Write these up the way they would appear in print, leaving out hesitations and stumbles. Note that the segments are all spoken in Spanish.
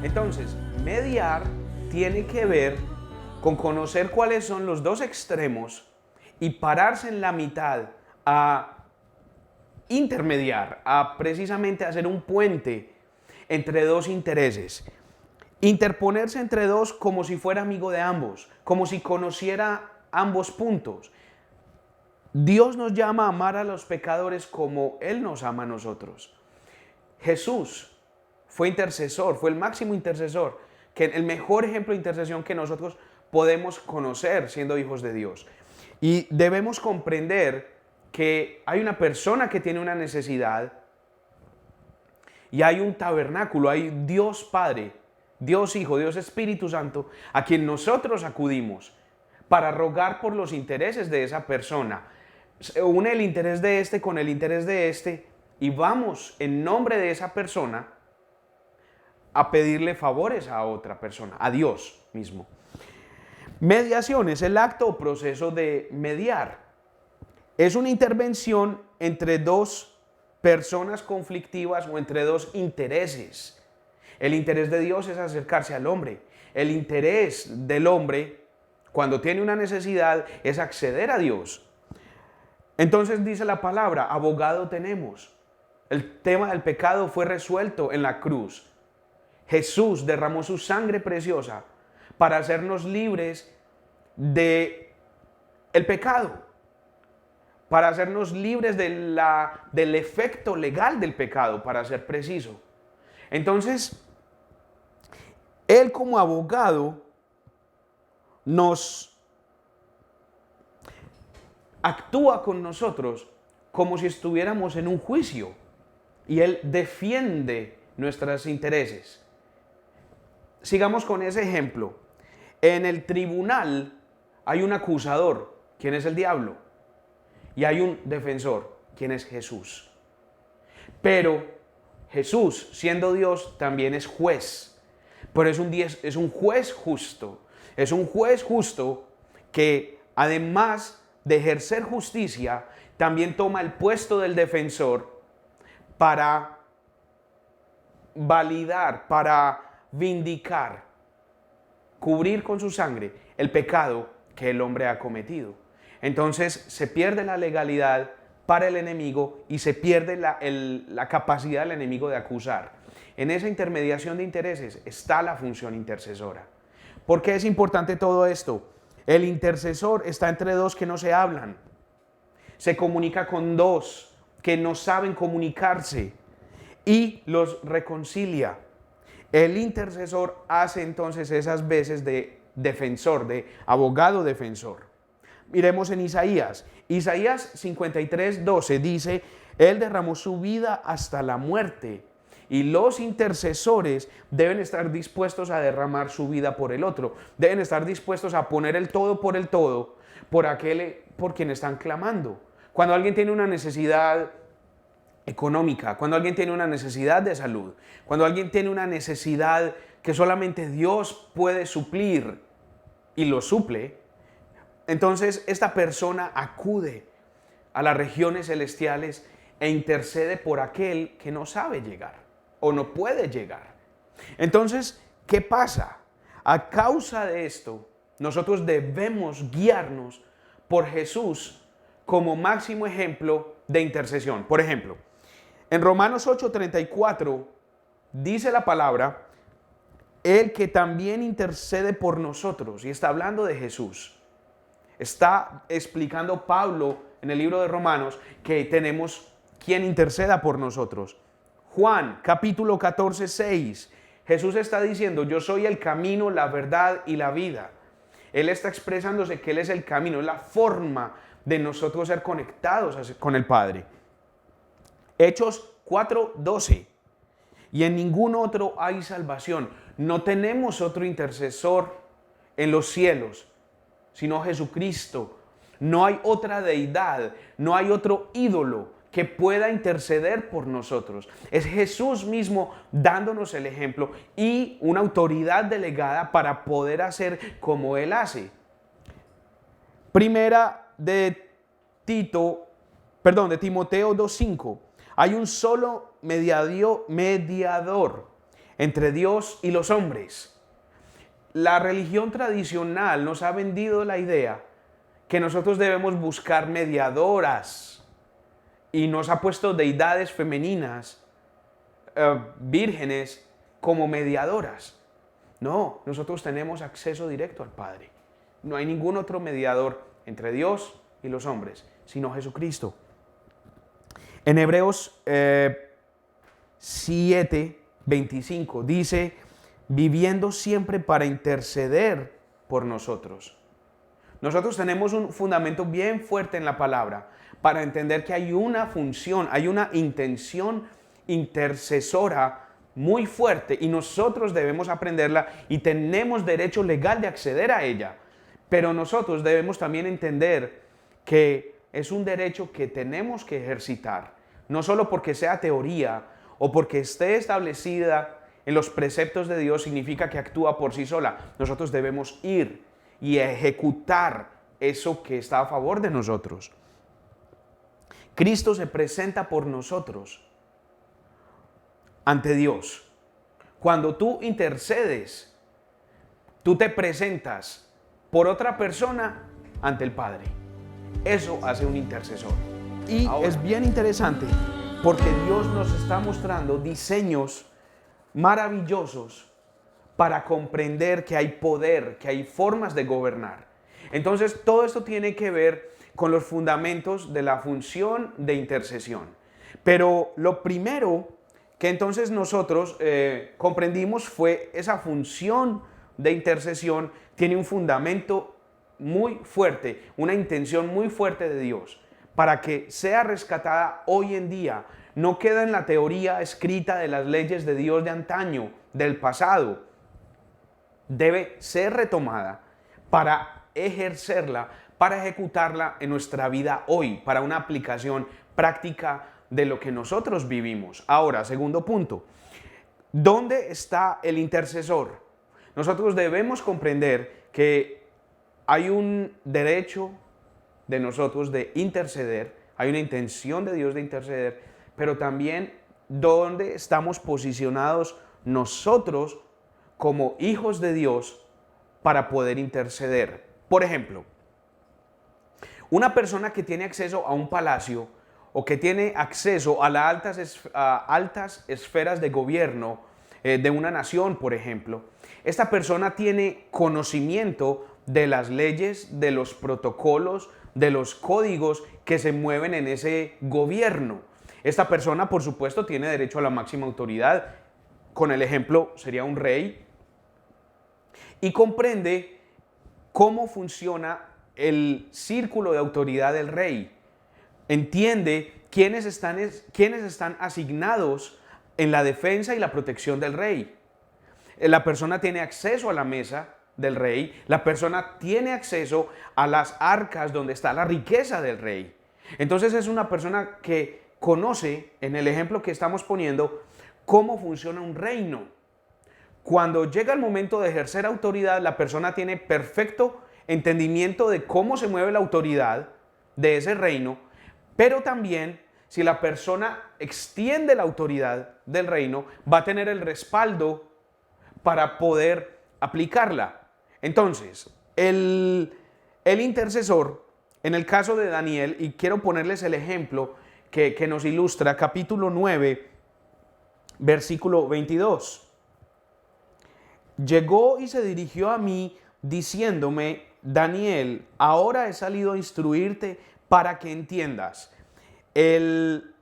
Entonces, mediar tiene que ver con conocer cuáles son los dos extremos y pararse en la mitad a intermediar, a precisamente hacer un puente entre dos intereses. Interponerse entre dos como si fuera amigo de ambos, como si conociera ambos puntos. Dios nos llama a amar a los pecadores como Él nos ama a nosotros. Jesús fue intercesor, fue el máximo intercesor, que el mejor ejemplo de intercesión que nosotros podemos conocer siendo hijos de Dios. Y debemos comprender que hay una persona que tiene una necesidad y hay un tabernáculo, hay Dios Padre, Dios Hijo, Dios Espíritu Santo, a quien nosotros acudimos para rogar por los intereses de esa persona. Se une el interés de este con el interés de este y vamos en nombre de esa persona a pedirle favores a otra persona, a Dios mismo. Mediación es el acto o proceso de mediar. Es una intervención entre dos personas conflictivas o entre dos intereses. El interés de Dios es acercarse al hombre. El interés del hombre, cuando tiene una necesidad, es acceder a Dios. Entonces dice la palabra, abogado tenemos. El tema del pecado fue resuelto en la cruz. Jesús derramó su sangre preciosa para hacernos libres del pecado, para hacernos libres del efecto legal del pecado, para ser preciso. Entonces, Él como abogado nos actúa con nosotros como si estuviéramos en un juicio y Él defiende nuestros intereses. Sigamos con ese ejemplo. En el tribunal hay un acusador, ¿quién es el diablo? Y hay un defensor, ¿quién es Jesús? Pero Jesús, siendo Dios, también es juez. Pero es un juez justo. Es un juez justo que, además de ejercer justicia, también toma el puesto del defensor para validar, para vindicar, cubrir con su sangre el pecado que el hombre ha cometido. Entonces se pierde la legalidad para el enemigo y se pierde la capacidad del enemigo de acusar. En esa intermediación de intereses está la función intercesora. ¿Por qué es importante todo esto? El intercesor está entre dos que no se hablan. Se comunica con dos que no saben comunicarse y los reconcilia. El intercesor hace entonces esas veces de defensor, de abogado defensor. Miremos en Isaías. Isaías 53:12 dice, Él derramó su vida hasta la muerte. Y los intercesores deben estar dispuestos a derramar su vida por el otro. Deben estar dispuestos a poner el todo por el todo por aquel por quien están clamando. Cuando alguien tiene una necesidad económica, cuando alguien tiene una necesidad de salud, cuando alguien tiene una necesidad que solamente Dios puede suplir y lo suple, entonces esta persona acude a las regiones celestiales e intercede por aquel que no sabe llegar o no puede llegar. Entonces, ¿qué pasa? A causa de esto, nosotros debemos guiarnos por Jesús como máximo ejemplo de intercesión. Por ejemplo, en Romanos 8:34 dice la palabra, el que también intercede por nosotros, y está hablando de Jesús. Está explicando Pablo en el libro de Romanos que tenemos quien interceda por nosotros. Juan capítulo 14:6, Jesús está diciendo, yo soy el camino, la verdad y la vida. Él está expresándose que Él es el camino, es la forma de nosotros ser conectados con el Padre. Hechos 4:12, y en ningún otro hay salvación. No tenemos otro intercesor en los cielos, sino Jesucristo. No hay otra deidad, no hay otro ídolo que pueda interceder por nosotros. Es Jesús mismo dándonos el ejemplo y una autoridad delegada para poder hacer como Él hace. Primera de Timoteo 2:5. Hay un solo mediador entre Dios y los hombres. La religión tradicional nos ha vendido la idea que nosotros debemos buscar mediadoras y nos ha puesto deidades femeninas, vírgenes, como mediadoras. No, nosotros tenemos acceso directo al Padre. No hay ningún otro mediador entre Dios y los hombres, sino Jesucristo. En Hebreos 7:25 dice, viviendo siempre para interceder por nosotros. Nosotros tenemos un fundamento bien fuerte en la palabra para entender que hay una función, hay una intención intercesora muy fuerte y nosotros debemos aprenderla y tenemos derecho legal de acceder a ella. Pero nosotros debemos también entender que es un derecho que tenemos que ejercitar, no solo porque sea teoría o porque esté establecida en los preceptos de Dios significa que actúa por sí sola. Nosotros debemos ir y ejecutar eso que está a favor de nosotros. Cristo se presenta por nosotros ante Dios. Cuando tú intercedes, tú te presentas por otra persona ante el Padre. Eso hace un intercesor. Y ahora, es bien interesante porque Dios nos está mostrando diseños maravillosos para comprender que hay poder, que hay formas de gobernar. Entonces, todo esto tiene que ver con los fundamentos de la función de intercesión. Pero lo primero que entonces nosotros comprendimos fue esa función de intercesión tiene un fundamento muy fuerte, una intención muy fuerte de Dios para que sea rescatada hoy en día. No queda en la teoría escrita de las leyes de Dios de antaño, del pasado. Debe ser retomada para ejercerla, para ejecutarla en nuestra vida hoy, para una aplicación práctica de lo que nosotros vivimos. Ahora, segundo punto, ¿dónde está el intercesor? Nosotros debemos comprender que hay un derecho de nosotros de interceder, hay una intención de Dios de interceder, pero también dónde estamos posicionados nosotros como hijos de Dios para poder interceder. Por ejemplo, una persona que tiene acceso a un palacio o que tiene acceso a las altas esferas de gobierno de una nación, por ejemplo, esta persona tiene conocimiento de las leyes, de los protocolos, de los códigos que se mueven en ese gobierno. Esta persona, por supuesto, tiene derecho a la máxima autoridad. Con el ejemplo, sería un rey. Y comprende cómo funciona el círculo de autoridad del rey. Entiende quiénes están asignados en la defensa y la protección del rey. La persona tiene acceso a la mesa del rey. La persona tiene acceso a las arcas donde está la riqueza del rey. Entonces es una persona que conoce, en el ejemplo que estamos poniendo, cómo funciona un reino. Cuando llega el momento de ejercer autoridad, la persona tiene perfecto entendimiento de cómo se mueve la autoridad de ese reino, pero también si la persona extiende la autoridad del reino, va a tener el respaldo para poder aplicarla. Entonces, el intercesor, en el caso de Daniel, y quiero ponerles el ejemplo que nos ilustra, capítulo 9, versículo 22. Llegó y se dirigió a mí diciéndome, Daniel, ahora he salido a instruirte para que entiendas. El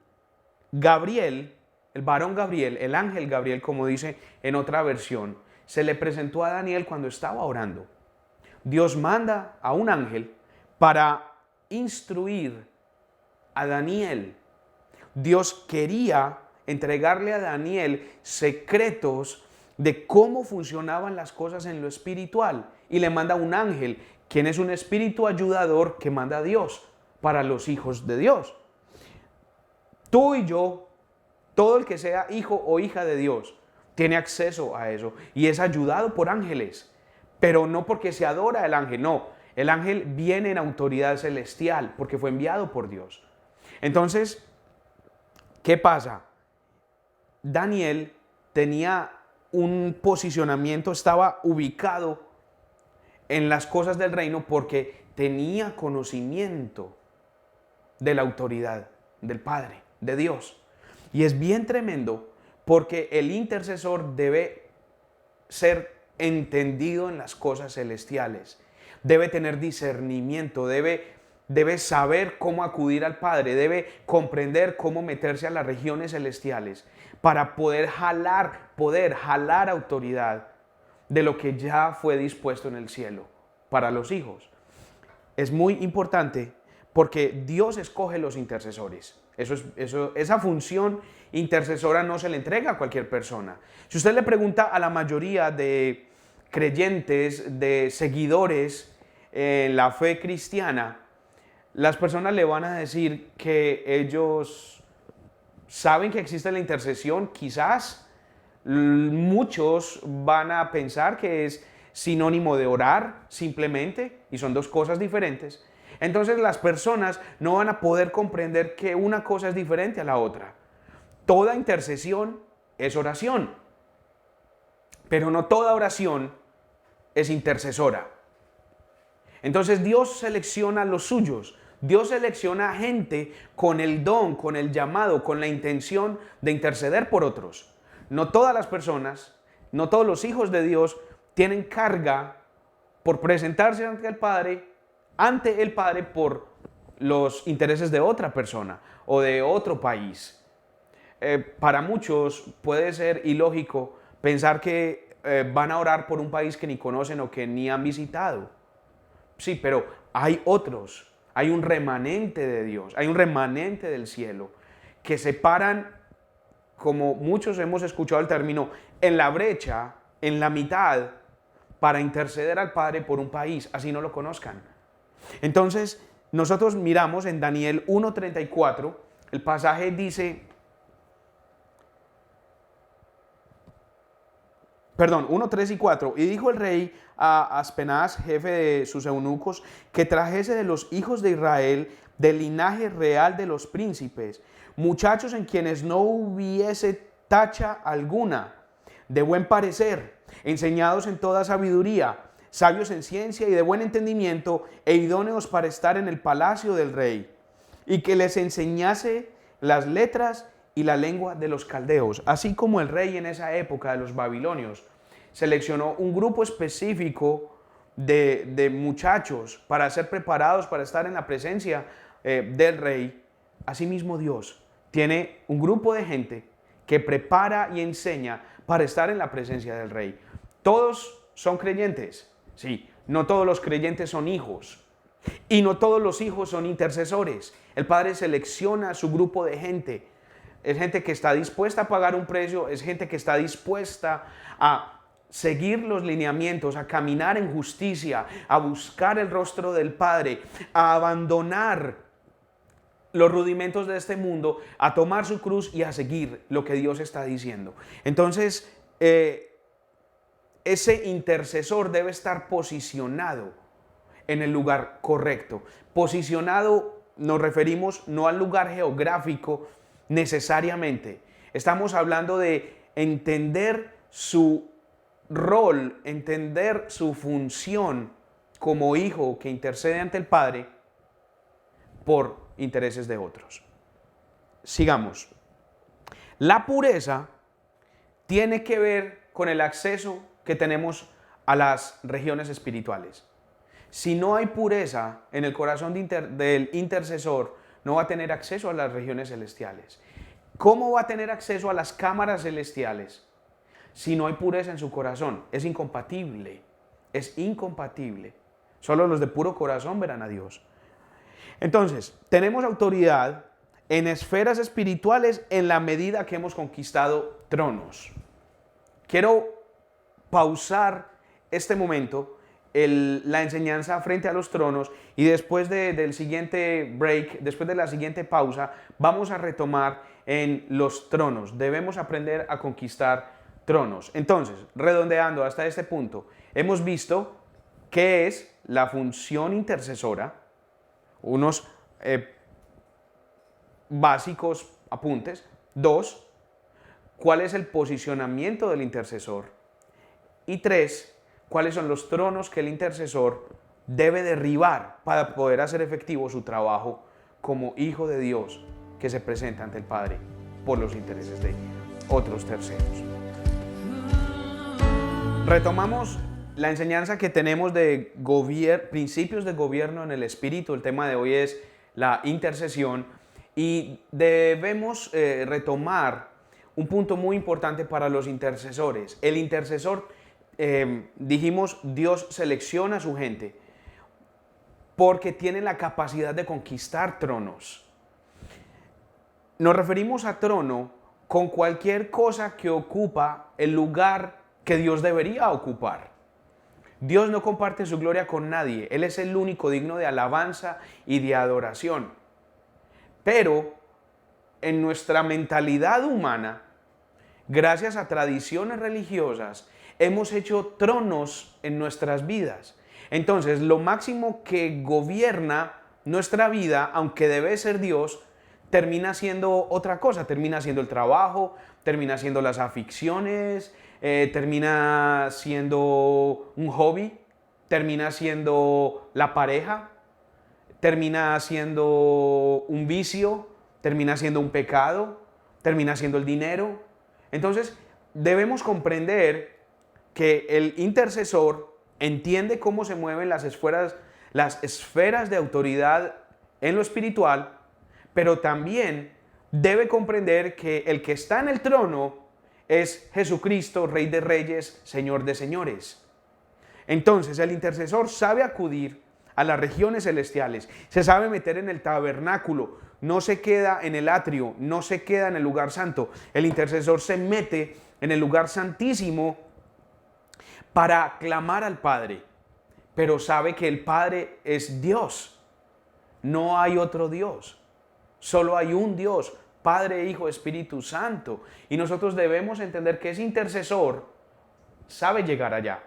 varón Gabriel, el ángel Gabriel, como dice en otra versión, se le presentó a Daniel cuando estaba orando. Dios manda a un ángel para instruir a Daniel. Dios quería entregarle a Daniel secretos de cómo funcionaban las cosas en lo espiritual. Y le manda un ángel, quien es un espíritu ayudador que manda a Dios para los hijos de Dios. Tú y yo, todo el que sea hijo o hija de Dios, tiene acceso a eso y es ayudado por ángeles. Pero no porque se adora el ángel, no. El ángel viene en autoridad celestial porque fue enviado por Dios. Entonces, ¿qué pasa? Daniel tenía un posicionamiento, estaba ubicado en las cosas del reino porque tenía conocimiento de la autoridad del Padre, de Dios. Y es bien tremendo porque el intercesor debe ser entendido en las cosas celestiales, debe tener discernimiento, debe saber cómo acudir al Padre, debe comprender cómo meterse a las regiones celestiales para poder jalar autoridad de lo que ya fue dispuesto en el cielo para los hijos. Es muy importante porque Dios escoge los intercesores. Esa función intercesora no se le entrega a cualquier persona. Si usted le pregunta a la mayoría de creyentes, de seguidores en la fe cristiana, las personas le van a decir que ellos saben que existe la intercesión. Quizás muchos van a pensar que es sinónimo de orar simplemente, y son dos cosas diferentes. Entonces las personas no van a poder comprender que una cosa es diferente a la otra. Toda intercesión es oración, pero no toda oración es intercesora. Entonces Dios selecciona a los suyos. Dios selecciona a gente con el don, con el llamado, con la intención de interceder por otros. No todas las personas, no todos los hijos de Dios tienen carga por presentarse ante el Padre por los intereses de otra persona o de otro país. Para muchos puede ser ilógico pensar que van a orar por un país que ni conocen o que ni han visitado. Sí, pero hay otros, hay un remanente de Dios, hay un remanente del cielo que se paran, como muchos hemos escuchado el término, en la brecha, en la mitad, para interceder al Padre por un país, así no lo conozcan. Entonces, nosotros miramos en Daniel 1:34, el pasaje dice, 1, 3 y 4, y dijo el rey a Aspenaz, jefe de sus eunucos, que trajese de los hijos de Israel, del linaje real de los príncipes, muchachos en quienes no hubiese tacha alguna, de buen parecer, enseñados en toda sabiduría, sabios en ciencia y de buen entendimiento, e idóneos para estar en el palacio del rey, y que les enseñase las letras y la lengua de los caldeos, así como el rey en esa época de los babilonios seleccionó un grupo específico de muchachos para ser preparados para estar en la presencia del rey. Asimismo Dios tiene un grupo de gente que prepara y enseña para estar en la presencia del rey. Todos son creyentes, sí, no todos los creyentes son hijos y no todos los hijos son intercesores. El Padre selecciona a su grupo de gente. Es gente que está dispuesta a pagar un precio, es gente que está dispuesta a seguir los lineamientos, a caminar en justicia, a buscar el rostro del Padre, a abandonar los rudimentos de este mundo, a tomar su cruz y a seguir lo que Dios está diciendo. Entonces, ese intercesor debe estar posicionado en el lugar correcto. Posicionado nos referimos no al lugar geográfico necesariamente. Estamos hablando de entender su rol, entender su función como hijo que intercede ante el Padre por intereses de otros. Sigamos. La pureza tiene que ver con el acceso que tenemos a las regiones espirituales. Si no hay pureza en el corazón del intercesor, no va a tener acceso a las regiones celestiales. ¿Cómo va a tener acceso a las cámaras celestiales? Si no hay pureza en su corazón, es incompatible. Es incompatible. Solo los de puro corazón verán a Dios. Entonces, tenemos autoridad en esferas espirituales en la medida que hemos conquistado tronos. Quiero pausar este momento, la enseñanza frente a los tronos, y después del siguiente break, después de la siguiente pausa, vamos a retomar en los tronos. Debemos aprender a conquistar tronos. Entonces, redondeando hasta este punto, hemos visto qué es la función intercesora, unos básicos apuntes. 2, cuál es el posicionamiento del intercesor. Y 3, cuáles son los tronos que el intercesor debe derribar para poder hacer efectivo su trabajo como hijo de Dios que se presenta ante el Padre por los intereses de otros terceros. Retomamos la enseñanza que tenemos de principios de gobierno en el Espíritu. El tema de hoy es la intercesión y debemos retomar un punto muy importante para los intercesores. El intercesor, dijimos, Dios selecciona a su gente porque tiene la capacidad de conquistar tronos. Nos referimos a trono con cualquier cosa que ocupa el lugar que Dios debería ocupar. Dios no comparte su gloria con nadie. Él es el único digno de alabanza y de adoración. Pero en nuestra mentalidad humana, gracias a tradiciones religiosas, hemos hecho tronos en nuestras vidas. Entonces, lo máximo que gobierna nuestra vida, aunque debe ser Dios, termina siendo otra cosa. Termina siendo el trabajo, termina siendo las aficiones, termina siendo un hobby, termina siendo la pareja, termina siendo un vicio, termina siendo un pecado, termina siendo el dinero. Entonces, debemos comprender que el intercesor entiende cómo se mueven las esferas de autoridad en lo espiritual, pero también debe comprender que el que está en el trono es Jesucristo, Rey de Reyes, Señor de Señores. Entonces, el intercesor sabe acudir a las regiones celestiales, se sabe meter en el tabernáculo, no se queda en el atrio, no se queda en el lugar santo. El intercesor se mete en el lugar santísimo para clamar al Padre, pero sabe que el Padre es Dios. No hay otro Dios, solo hay un Dios, Padre, Hijo, Espíritu Santo. Y nosotros debemos entender que ese intercesor sabe llegar allá.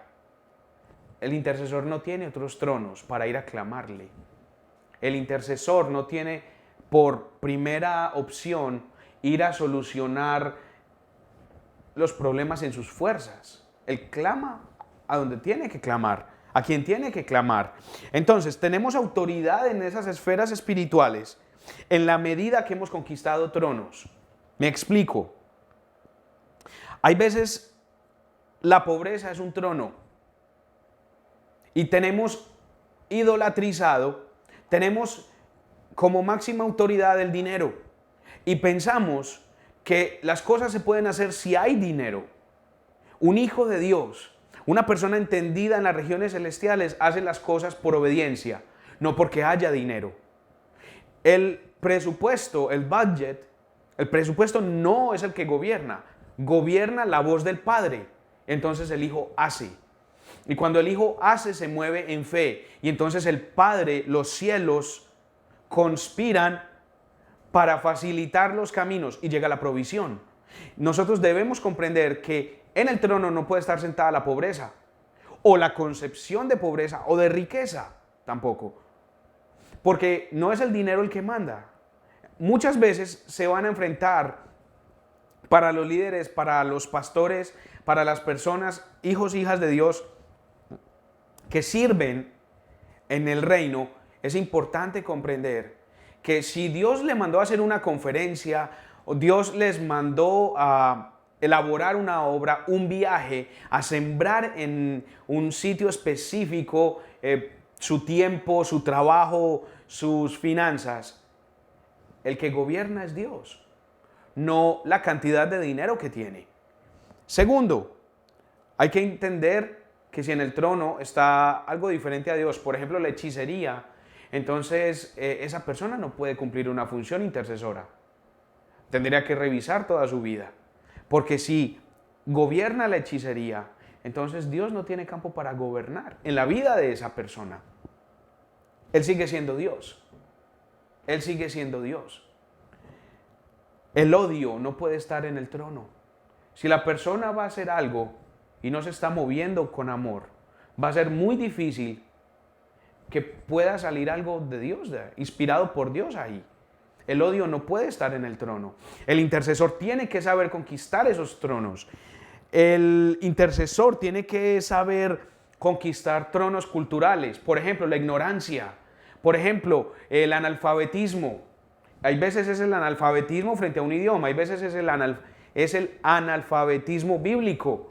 El intercesor no tiene otros tronos para ir a clamarle. El intercesor no tiene por primera opción ir a solucionar los problemas en sus fuerzas. Él clama a donde tiene que clamar, a quien tiene que clamar. Entonces, tenemos autoridad en esas esferas espirituales en la medida que hemos conquistado tronos. Me explico. Hay veces la pobreza es un trono y tenemos idolatrizado, tenemos como máxima autoridad el dinero y pensamos que las cosas se pueden hacer si hay dinero. Un hijo de Dios, una persona entendida en las regiones celestiales, hace las cosas por obediencia, no porque haya dinero. El presupuesto, el presupuesto no es el que gobierna, gobierna la voz del Padre. Entonces el Hijo hace. Y cuando el Hijo hace, se mueve en fe. Y entonces el Padre, los cielos, conspiran para facilitar los caminos y llega la provisión. Nosotros debemos comprender que en el trono no puede estar sentada la pobreza, o la concepción de pobreza, o de riqueza, tampoco. Porque no es el dinero el que manda. Muchas veces se van a enfrentar para los líderes, para los pastores, para las personas, hijos e hijas de Dios, que sirven en el reino. Es importante comprender que si Dios le mandó a hacer una conferencia, o Dios les mandó a elaborar una obra, un viaje, a sembrar en un sitio específico, su tiempo, su trabajo, sus finanzas, el que gobierna es Dios, no la cantidad de dinero que tiene. Segundo, hay que entender que si en el trono está algo diferente a Dios, por ejemplo la hechicería, entonces esa persona no puede cumplir una función intercesora. Tendría que revisar toda su vida, porque si gobierna la hechicería, entonces Dios no tiene campo para gobernar en la vida de esa persona. Él sigue siendo Dios. Él sigue siendo Dios. El odio no puede estar en el trono. Si la persona va a hacer algo y no se está moviendo con amor, va a ser muy difícil que pueda salir algo de Dios, inspirado por Dios ahí. El odio no puede estar en el trono. El intercesor tiene que saber conquistar esos tronos. El intercesor tiene que saber conquistar tronos culturales. Por ejemplo, la ignorancia. Por ejemplo, el analfabetismo. Hay veces es el analfabetismo frente a un idioma. Hay veces es el analfabetismo bíblico.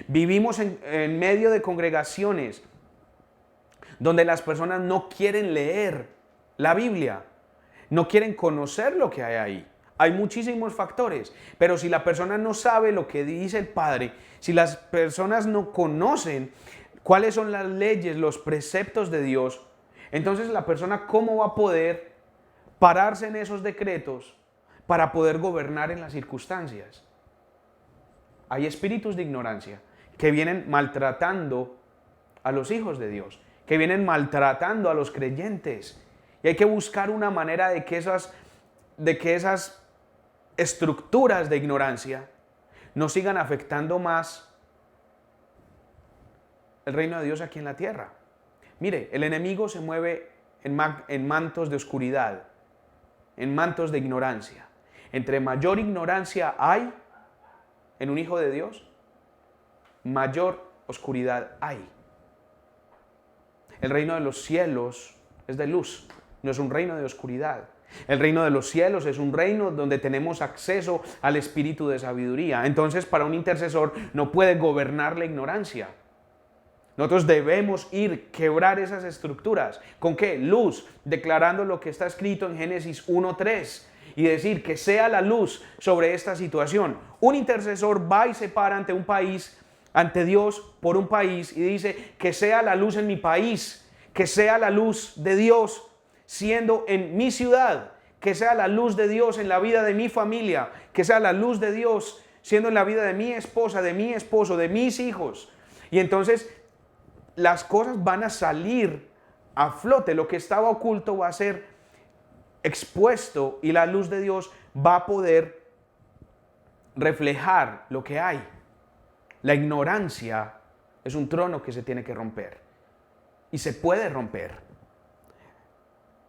Vivimos en medio de congregaciones donde las personas no quieren leer la Biblia, no quieren conocer lo que hay ahí. Hay muchísimos factores, pero si la persona no sabe lo que dice el Padre, si las personas no conocen cuáles son las leyes, los preceptos de Dios, entonces la persona ¿cómo va a poder pararse en esos decretos para poder gobernar en las circunstancias? Hay espíritus de ignorancia que vienen maltratando a los hijos de Dios, que vienen maltratando a los creyentes. Y hay que buscar una manera de que esas estructuras de ignorancia no sigan afectando más el reino de Dios aquí en la tierra. Mire, el enemigo se mueve en mantos de oscuridad, en mantos de ignorancia. Entre mayor ignorancia hay en un hijo de Dios, mayor oscuridad hay. El reino de los cielos es de luz, no es un reino de oscuridad. El reino de los cielos es un reino donde tenemos acceso al espíritu de sabiduría. Entonces, para un intercesor no puede gobernar la ignorancia. Nosotros debemos quebrar esas estructuras. ¿Con qué? Luz, declarando lo que está escrito en Génesis 1:3 y decir que sea la luz sobre esta situación. Un intercesor va y se para ante un país, ante Dios por un país y dice que sea la luz en mi país, que sea la luz de Dios siendo en mi ciudad, que sea la luz de Dios en la vida de mi familia, que sea la luz de Dios siendo en la vida de mi esposa, de mi esposo, de mis hijos. Y entonces las cosas van a salir a flote, lo que estaba oculto va a ser expuesto y la luz de Dios va a poder reflejar lo que hay. La ignorancia es un trono que se tiene que romper y se puede romper.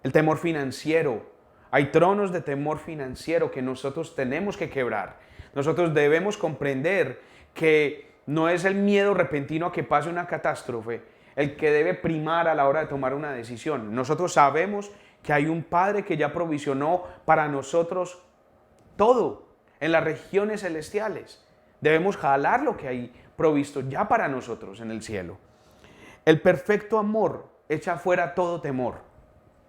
El temor financiero. Hay tronos de temor financiero que nosotros tenemos que quebrar. Nosotros debemos comprender que no es el miedo repentino a que pase una catástrofe el que debe primar a la hora de tomar una decisión. Nosotros sabemos que hay un Padre que ya provisionó para nosotros todo en las regiones celestiales. Debemos jalar lo que hay provisto ya para nosotros en el cielo. El perfecto amor echa fuera todo temor,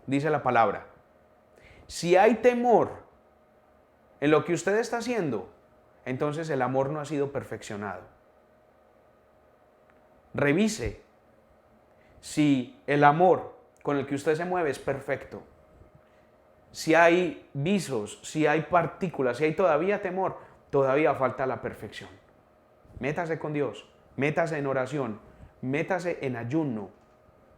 dice la palabra. Si hay temor en lo que usted está haciendo, entonces el amor no ha sido perfeccionado. Revise si el amor con el que usted se mueve es perfecto. Si hay visos, si hay partículas, si hay todavía temor, todavía falta la perfección. Métase con Dios, métase en oración, métase en ayuno.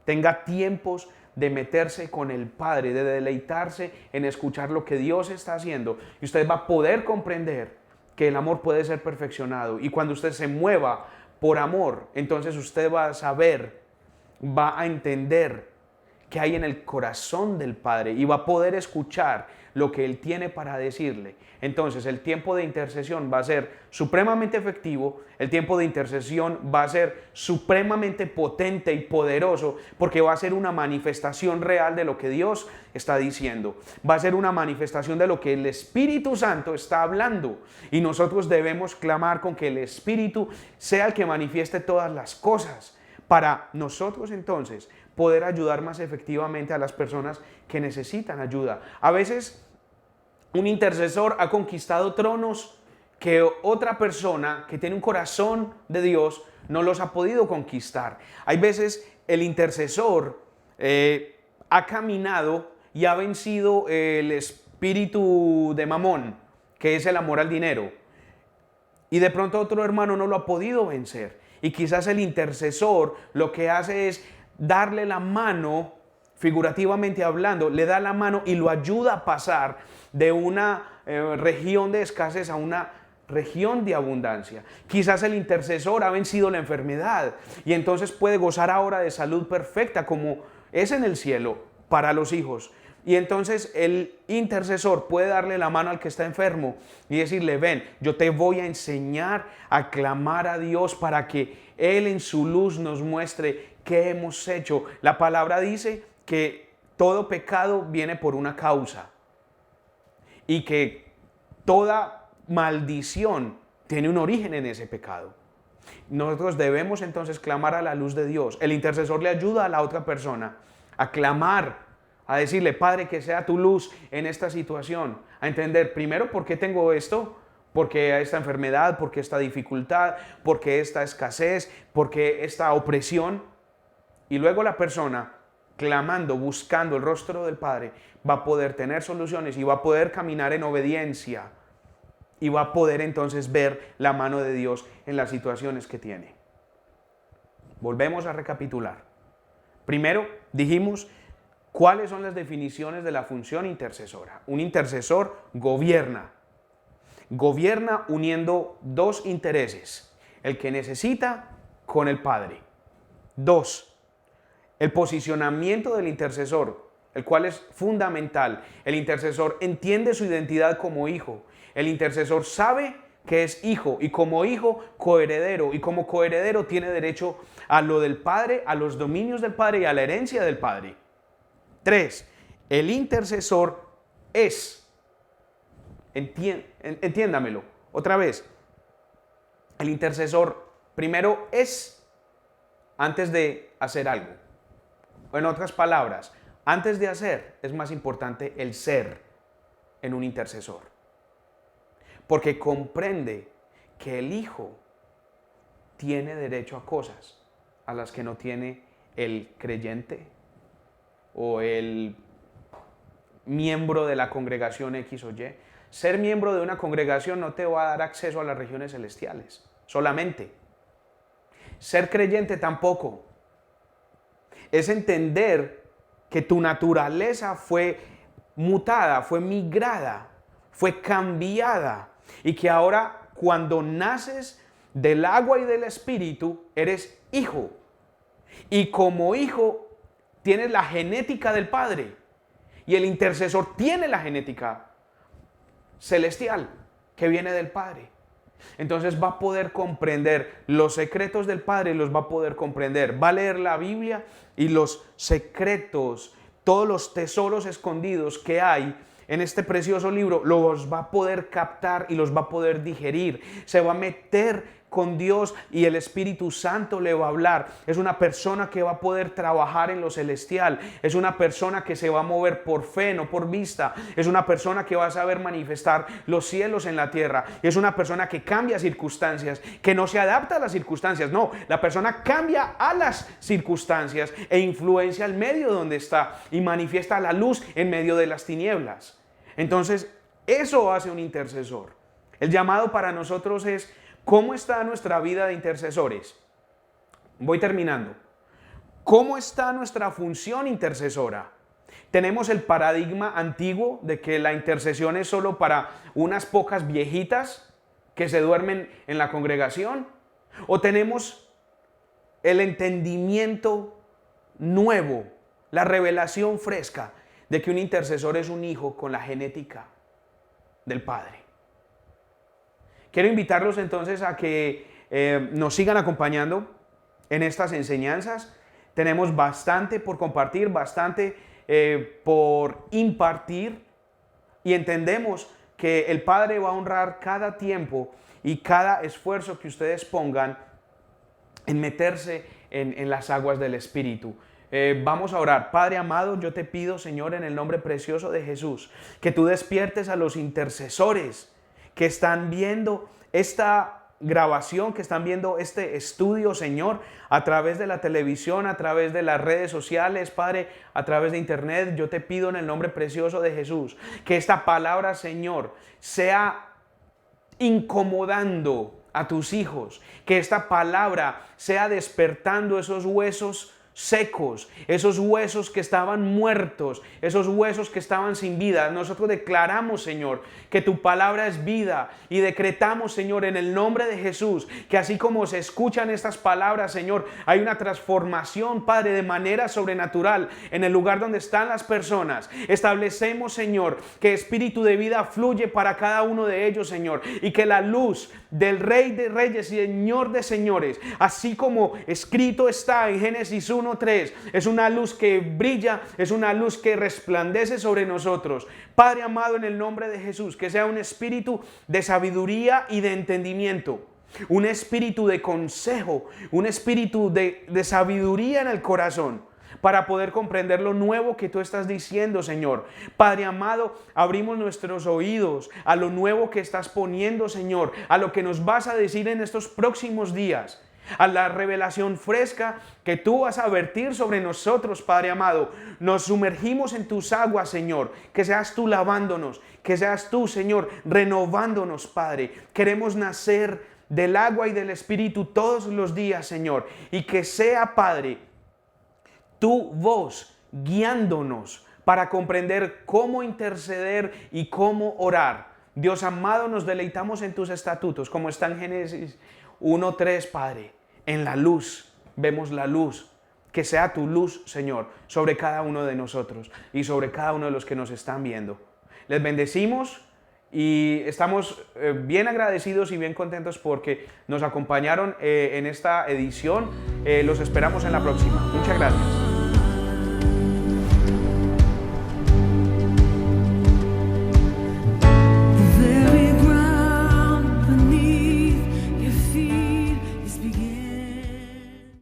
Tenga tiempos de meterse con el Padre, de deleitarse en escuchar lo que Dios está haciendo. Y usted va a poder comprender que el amor puede ser perfeccionado. Y cuando usted se mueva por amor, entonces usted va a saber, va a entender que hay en el corazón del Padre y va a poder escuchar lo que Él tiene para decirle. Entonces el tiempo de intercesión va a ser supremamente efectivo, el tiempo de intercesión va a ser supremamente potente y poderoso porque va a ser una manifestación real de lo que Dios está diciendo. Va a ser una manifestación de lo que el Espíritu Santo está hablando y nosotros debemos clamar con que el Espíritu sea el que manifieste todas las cosas para nosotros entonces poder ayudar más efectivamente a las personas que necesitan ayuda. A veces un intercesor ha conquistado tronos que otra persona que tiene un corazón de Dios no los ha podido conquistar. Hay veces el intercesor ha caminado y ha vencido el espíritu de Mamón, que es el amor al dinero. Y de pronto otro hermano no lo ha podido vencer. Y quizás el intercesor lo que hace es darle la mano, figurativamente hablando, le da la mano y lo ayuda a pasar de una región de escasez a una región de abundancia. Quizás el intercesor ha vencido la enfermedad y entonces puede gozar ahora de salud perfecta como es en el cielo para los hijos. Y entonces el intercesor puede darle la mano al que está enfermo y decirle, ven, yo te voy a enseñar a clamar a Dios para que Él en su luz nos muestre qué hemos hecho. La palabra dice que todo pecado viene por una causa y que toda maldición tiene un origen en ese pecado. Nosotros debemos entonces clamar a la luz de Dios. El intercesor le ayuda a la otra persona a clamar, a decirle, Padre, que sea tu luz en esta situación, a entender primero por qué tengo esto, por qué esta enfermedad, por qué esta dificultad, por qué esta escasez, por qué esta opresión. Y luego la persona, clamando, buscando el rostro del Padre, va a poder tener soluciones y va a poder caminar en obediencia y va a poder entonces ver la mano de Dios en las situaciones que tiene. Volvemos a recapitular. Primero, dijimos cuáles son las definiciones de la función intercesora. Un intercesor gobierna uniendo dos intereses, el que necesita con el Padre. Dos, el posicionamiento del intercesor, el cual es fundamental. El intercesor entiende su identidad como hijo. El intercesor sabe que es hijo y como hijo coheredero, y como coheredero tiene derecho a lo del Padre, a los dominios del Padre y a la herencia del Padre. 3. El intercesor es, entiéndamelo otra vez, el intercesor primero es antes de hacer algo. En otras palabras, antes de hacer es más importante el ser en un intercesor. Porque comprende que el hijo tiene derecho a cosas a las que no tiene el creyente o el miembro de la congregación X o Y. Ser miembro de una congregación no te va a dar acceso a las regiones celestiales, solamente. Ser creyente tampoco. Es entender que tu naturaleza fue mutada, fue migrada, fue cambiada. Y que ahora cuando naces del agua y del espíritu, eres hijo. Y como hijo tienes la genética del Padre. Y el intercesor tiene la genética celestial que viene del Padre. Entonces va a poder comprender los secretos del Padre, los va a poder comprender. Va a leer la Biblia y los secretos, todos los tesoros escondidos que hay en este precioso libro, los va a poder captar y los va a poder digerir. Se va a meter con Dios y el Espíritu Santo le va a hablar. Es una persona que va a poder trabajar en lo celestial. Es una persona que se va a mover por fe, no por vista. Es una persona que va a saber manifestar los cielos en la tierra. Es una persona que cambia circunstancias, que no se adapta a las circunstancias. No, la persona cambia a las circunstancias e influencia el medio donde está y manifiesta la luz en medio de las tinieblas. Entonces, eso hace un intercesor. El llamado para nosotros es: ¿cómo está nuestra vida de intercesores? Voy terminando. ¿Cómo está nuestra función intercesora? Tenemos el paradigma antiguo de que la intercesión es solo para unas pocas viejitas que se duermen en la congregación. ¿O tenemos el entendimiento nuevo, la revelación fresca de que un intercesor es un hijo con la genética del Padre? Quiero invitarlos entonces a que nos sigan acompañando en estas enseñanzas. Tenemos bastante por compartir, bastante por impartir, y entendemos que el Padre va a honrar cada tiempo y cada esfuerzo que ustedes pongan en meterse en las aguas del Espíritu. Vamos a orar. Padre amado, yo te pido, Señor, en el nombre precioso de Jesús, que tú despiertes a los intercesores que están viendo esta grabación, que están viendo este estudio, Señor, a través de la televisión, a través de las redes sociales, Padre, a través de internet. Yo te pido en el nombre precioso de Jesús que esta palabra, Señor, sea incomodando a tus hijos, que esta palabra sea despertando esos huesos secos, esos huesos que estaban muertos, esos huesos que estaban sin vida. Nosotros declaramos, Señor, que tu palabra es vida y decretamos, Señor, en el nombre de Jesús, que así como se escuchan estas palabras, Señor, hay una transformación, Padre, de manera sobrenatural en el lugar donde están las personas. Establecemos, Señor, que espíritu de vida fluye para cada uno de ellos, Señor, y que la luz del Rey de Reyes y Señor de Señores, así como escrito está en Génesis 1:3, es una luz que brilla, es una luz que resplandece sobre nosotros. Padre amado, en el nombre de Jesús, que sea un espíritu de sabiduría y de entendimiento, un espíritu de consejo, un espíritu de sabiduría en el corazón, para poder comprender lo nuevo que tú estás diciendo, Señor. Padre amado, abrimos nuestros oídos a lo nuevo que estás poniendo, Señor, a lo que nos vas a decir en estos próximos días, a la revelación fresca que tú vas a vertir sobre nosotros, Padre amado. Nos sumergimos en tus aguas, Señor, que seas tú lavándonos, que seas tú, Señor, renovándonos, Padre. Queremos nacer del agua y del Espíritu todos los días, Señor, y que sea, Padre, tu voz guiándonos para comprender cómo interceder y cómo orar. Dios amado, nos deleitamos en tus estatutos, como está en Génesis 1:3, Padre. En la luz, vemos la luz. Que sea tu luz, Señor, sobre cada uno de nosotros y sobre cada uno de los que nos están viendo. Les bendecimos y estamos bien agradecidos y bien contentos porque nos acompañaron en esta edición. Los esperamos en la próxima. Muchas gracias.